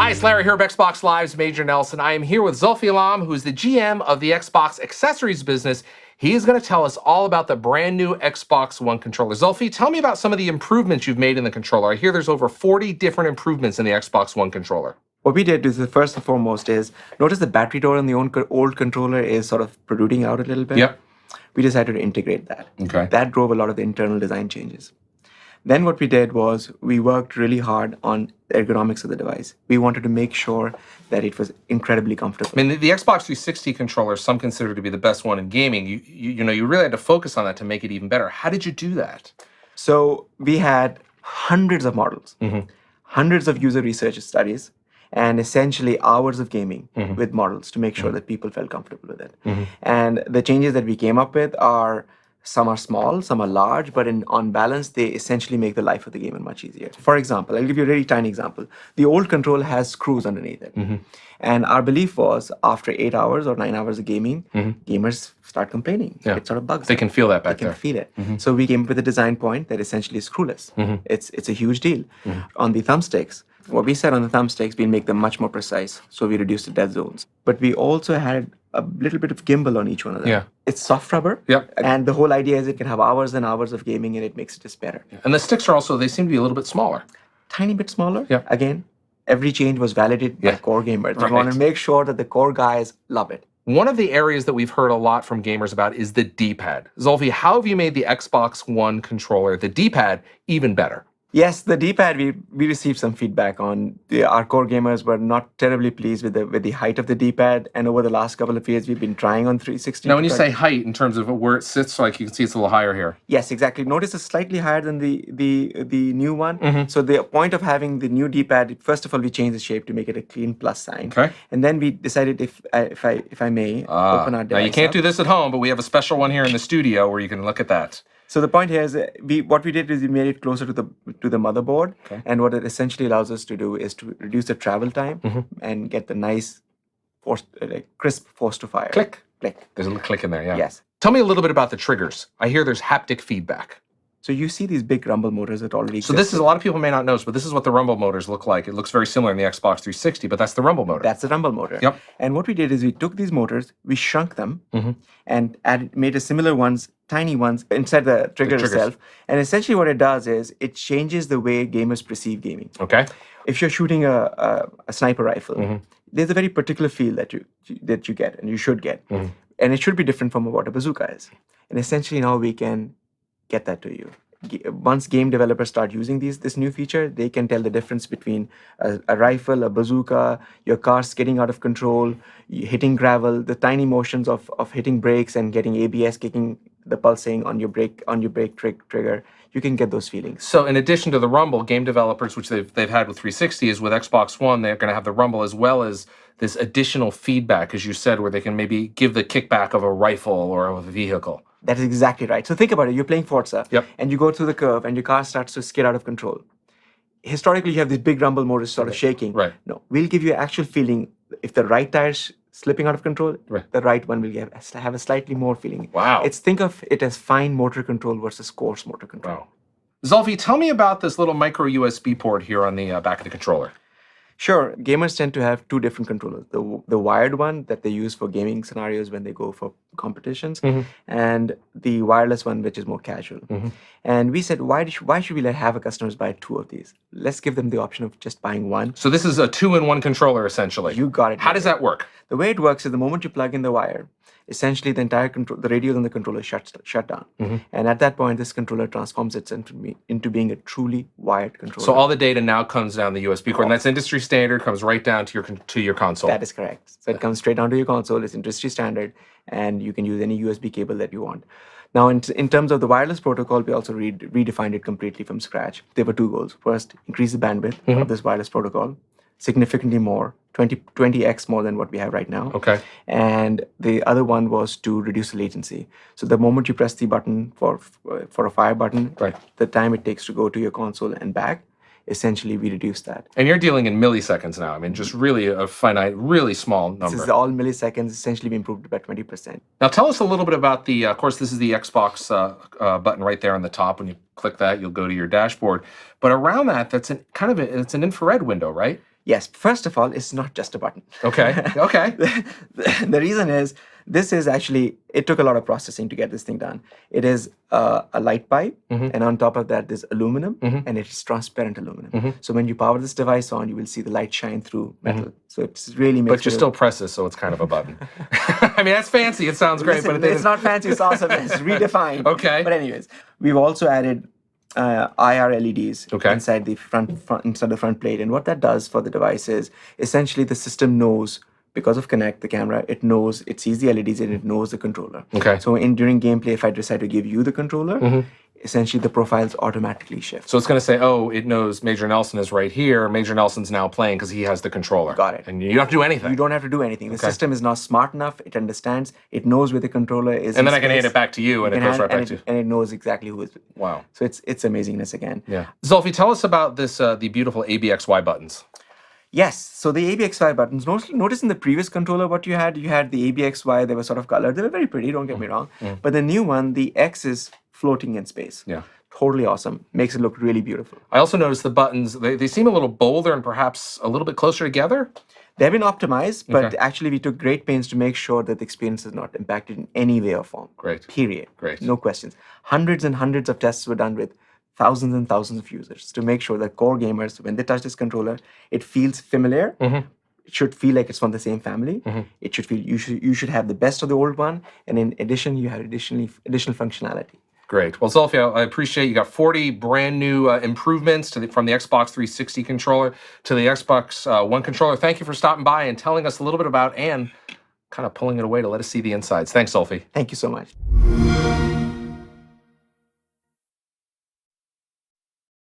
Hi, it's Larry here of Xbox Live's Major Nelson. I am here with Zulfi Alam, who is the GM of the Xbox accessories business. He is going to tell us all about the brand new Xbox One controller. Zulfi, tell me about some of the improvements you've made in the controller. I hear there's over 40 different improvements in the Xbox One controller. What we did is, first and foremost, is notice the battery door on the old controller is sort of protruding out a little bit. Yep. We decided to integrate that. Okay. That drove a lot of the internal design changes. Then what we did was we worked really hard on the ergonomics of the device. We wanted to make sure that it was incredibly comfortable. I mean, the Xbox 360 controller, some consider to be the best one in gaming. You really had to focus on that to make it even better. How did you do that? So we had hundreds of models, hundreds of user research studies, and essentially hours of gaming with models to make sure that people felt comfortable with it. And the changes that we came up with are, some are small, some are large, but on balance, they essentially make the life of the gamer much easier. For example, I'll give you a really tiny example. The old control has screws underneath it. And our belief was after 8 hours or 9 hours of gaming, gamers start complaining. Yeah. It sort of bugs They them. can feel that back They there. can feel it. So we came up with a design point that essentially is screwless. It's a huge deal. On the thumbsticks, what we said on the thumbsticks, we'll make them much more precise. So we reduced the dead zones. But we also had a little bit of gimbal on each one of them. Yeah. It's soft rubber. Yep. And the whole idea is it can have hours and hours of gaming and it makes it just better. And the sticks are also, they seem to be a little bit smaller. Tiny bit smaller. Yeah. Again, every change was validated by core gamers. Right. We want to make sure that the core guys love it. One of the areas that we've heard a lot from gamers about is the D-pad. Zulfi, how have you made the Xbox One controller, the D-pad, even better? Yes, the D-pad, we received some feedback on. Our core gamers were not terribly pleased with the height of the D-pad, and over the last couple of years, we've been trying on 360. Now, when you say height, in terms of where it sits, like you can see it's a little higher here. Yes, exactly. Notice it's slightly higher than the new one. So the point of having the new D-pad, first of all, we changed the shape to make it a clean plus sign. Okay. And then we decided, if I may, open our device Now, you can't up. do this at home, but we have a special one here in the studio where you can look at that. So the point here is, what we did is we made it closer to the motherboard, and what it essentially allows us to do is to reduce the travel time and get the nice, crisp force to fire. Click. Click. There's a little click in there, yeah. Yes. Tell me a little bit about the triggers. I hear there's haptic feedback. So you see these big rumble motors that already exist. So this is, a lot of people may not know, but this is what the rumble motors look like. It looks very similar in the Xbox 360, but that's the rumble motor. That's the rumble motor. Yep. And what we did is we took these motors, we shrunk them, and made a similar ones, tiny ones, inside the trigger itself. And essentially what it does is it changes the way gamers perceive gaming. Okay. If you're shooting a sniper rifle, there's a very particular feel that you get, and you should get. And it should be different from what a bazooka is. And essentially now we can get that to you. Once game developers start using this new feature, they can tell the difference between a rifle, a bazooka, your car skidding out of control, hitting gravel, the tiny motions of hitting brakes and getting ABS kicking the pulsing on your brake trigger. You can get those feelings. So in addition to the rumble, game developers, which they've had with 360, is with Xbox One, they're going to have the rumble as well as this additional feedback, as you said, where they can maybe give the kickback of a rifle or of a vehicle. That is exactly right. So think about it. You're playing Forza, and you go through the curve, and your car starts to skid out of control. Historically, you have these big rumble motors sort of shaking. Right. No, we'll give you an actual feeling. If the right tire's slipping out of control, the right one will have a slightly more feeling. Wow. Think of it as fine motor control versus coarse motor control. Wow. Zulfi, tell me about this little micro USB port here on the back of the controller. Sure. Gamers tend to have two different controllers. The wired one that they use for gaming scenarios when they go for competitions, and the wireless one, which is more casual. And we said, why should we have our customers buy two of these? Let's give them the option of just buying one. So this is a 2-in-1 controller, essentially. You got it. How does that work? The way it works is the moment you plug in the wire, essentially the entire the radios on the controller shut down. And at that point, this controller transforms itself into being a truly wired controller. So all the data now comes down the USB cord, and that's industry standard, comes right down to your console. That is correct. So it comes straight down to your console. It's industry standard, and you can use any USB cable that you want. Now, in terms of the wireless protocol, we also redefined it completely from scratch. There were two goals. First, increase the bandwidth of this wireless protocol significantly more, 20x more than what we have right now. Okay. And the other one was to reduce the latency. So the moment you press the button for a fire button, the time it takes to go to your console and back, essentially we reduce that. And you're dealing in milliseconds now. I mean, just really a finite, really small number. This is all milliseconds, essentially we improved by 20%. Now tell us a little bit about the, of course, this is the Xbox button right there on the top. When you click that, you'll go to your dashboard. But around that, it's an infrared window, right? Yes, first of all, it's not just a button. Okay. Okay. The reason is this is actually, it took a lot of processing to get this thing done. It is a light pipe, and on top of that, there's aluminum, and it's transparent aluminum. So when you power this device on, you will see the light shine through metal. So it's really makes But you still press this, so it's kind of a button. I mean, that's fancy. It sounds great, Listen, but it's not fancy. It's awesome. It's redefined. Okay. But anyways, we've also added IR LEDs Okay. inside the front plate, and what that does for the device is essentially the system knows, because of Connect, the camera, it knows, it sees the LEDs and it knows the controller. Okay. So during gameplay, if I decide to give you the controller, essentially the profiles automatically shift. So it's going to say, oh, it knows Major Nelson is right here. Major Nelson's now playing because he has the controller. Got it. And you don't have to do anything. You don't have to do anything. The system is now smart enough. It understands. It knows where the controller is. And then I can hand it back to you, and it goes right back to you. And it knows exactly who is. Wow. So it's amazingness again. Yeah. Zulfi, tell us about this the beautiful ABXY buttons. Yes. So the ABXY buttons, notice in the previous controller what you had the ABXY, they were sort of colored. They were very pretty, don't get me wrong. But the new one, the X is floating in space. Yeah. Totally awesome. Makes it look really beautiful. I also noticed the buttons, they seem a little bolder and perhaps a little bit closer together. They've been optimized, but actually we took great pains to make sure that the experience is not impacted in any way or form. Great. Period. Great. No questions. Hundreds and hundreds of tests were done with thousands and thousands of users to make sure that core gamers, when they touch this controller, it feels familiar. It should feel like it's from the same family. It should feel you should have the best of the old one, and in addition, you have additional functionality. Great. Well, Zulfi, I appreciate you got 40 brand new improvements from the Xbox 360 controller to the Xbox One controller. Thank you for stopping by and telling us a little bit about and kind of pulling it away to let us see the insides. Thanks, Zulfi. Thank you so much.